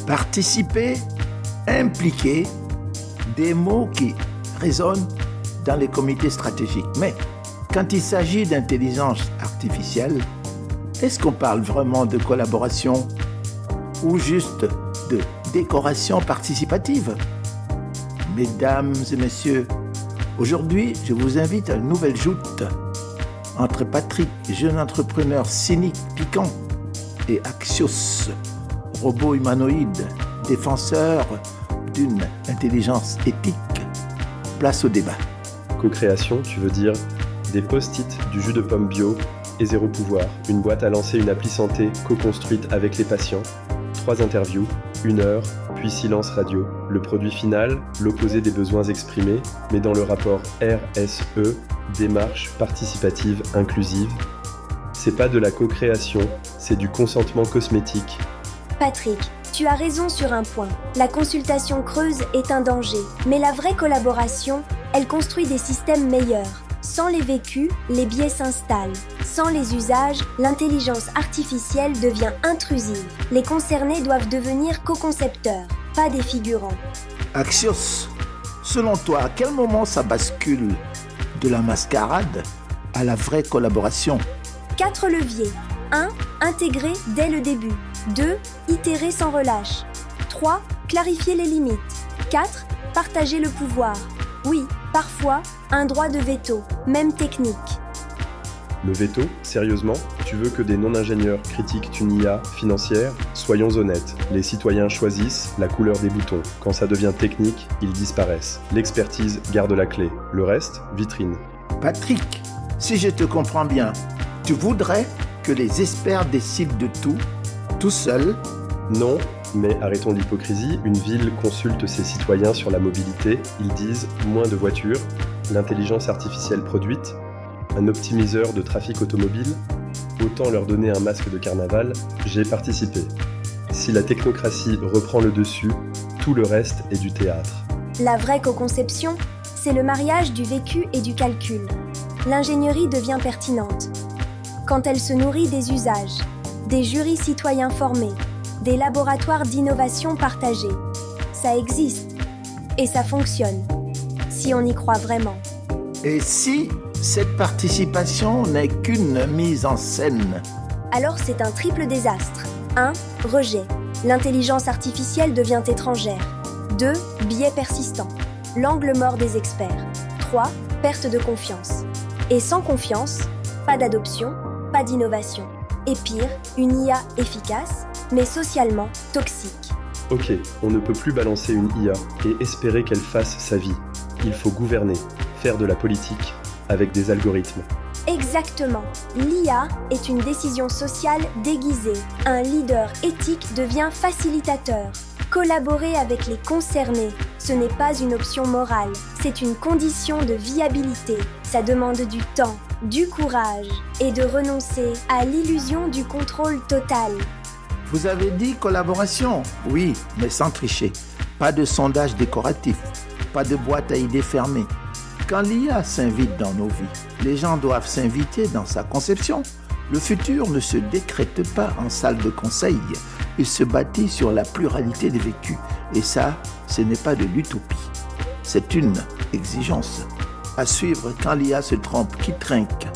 Participer, impliquer, des mots qui résonnent dans les comités stratégiques. Mais quand il s'agit d'intelligence artificielle, est-ce qu'on parle vraiment de collaboration ou juste de décoration participative? Mesdames et messieurs, aujourd'hui, je vous invite à une nouvelle joute entre Patrick, jeune entrepreneur cynique, piquant, et Axios, robot humanoïde, défenseur d'une intelligence éthique. Place au débat. Co-création, tu veux dire des post-it, du jus de pomme bio et zéro pouvoir. Une boîte à lancer une appli santé co-construite avec les patients. 3 interviews, 1 heure, puis silence radio. Le produit final, l'opposé des besoins exprimés, mais dans le rapport RSE, démarche participative inclusive. C'est pas de la co-création, c'est du consentement cosmétique. Patrick, tu as raison sur un point. La consultation creuse est un danger, mais la vraie collaboration, elle construit des systèmes meilleurs. Sans les vécus, les biais s'installent. Sans les usages, l'intelligence artificielle devient intrusive. Les concernés doivent devenir co-concepteurs, pas des figurants. Axios, selon toi, à quel moment ça bascule de la mascarade à la vraie collaboration? 4 leviers. 1. Intégrer dès le début. 2. Itérer sans relâche. 3. Clarifier les limites. 4. Partager le pouvoir. Oui, parfois, un droit de veto, même technique. Le veto, sérieusement, tu veux que des non-ingénieurs critiquent une IA financière? Soyons honnêtes, les citoyens choisissent la couleur des boutons. Quand ça devient technique, ils disparaissent. L'expertise garde la clé. Le reste, vitrine. Patrick, si je te comprends bien, tu voudrais que les experts décident de tout seuls? Non, mais arrêtons l'hypocrisie. Une ville consulte ses citoyens sur la mobilité. Ils disent moins de voitures, l'intelligence artificielle produite, un optimiseur de trafic automobile. Autant leur donner un masque de carnaval, j'ai participé. Si la technocratie reprend le dessus, tout le reste est du théâtre. La vraie co-conception, c'est le mariage du vécu et du calcul. L'ingénierie devient pertinente quand elle se nourrit des usages, des jurys citoyens formés, des laboratoires d'innovation partagés. Ça existe et ça fonctionne, si on y croit vraiment. Et si cette participation n'est qu'une mise en scène? Alors c'est un triple désastre. 1. Rejet. L'intelligence artificielle devient étrangère. 2. Biais persistant. L'angle mort des experts. 3. Perte de confiance. Et sans confiance, pas d'adoption, pas d'innovation. Et pire, une IA efficace, mais socialement toxique. Ok, on ne peut plus balancer une IA et espérer qu'elle fasse sa vie. Il faut gouverner, faire de la politique avec des algorithmes. Exactement. L'IA est une décision sociale déguisée. Un leader éthique devient facilitateur. Collaborer avec les concernés, ce n'est pas une option morale, c'est une condition de viabilité. Ça demande du temps, du courage et de renoncer à l'illusion du contrôle total. Vous avez dit collaboration? Oui, mais sans tricher. Pas de sondage décoratif, pas de boîte à idées fermée. Quand l'IA s'invite dans nos vies, les gens doivent s'inviter dans sa conception. Le futur ne se décrète pas en salle de conseil. Il se bâtit sur la pluralité des vécus. Et ça, ce n'est pas de l'utopie. C'est une exigence. À suivre quand l'IA se trompe, qui trinque.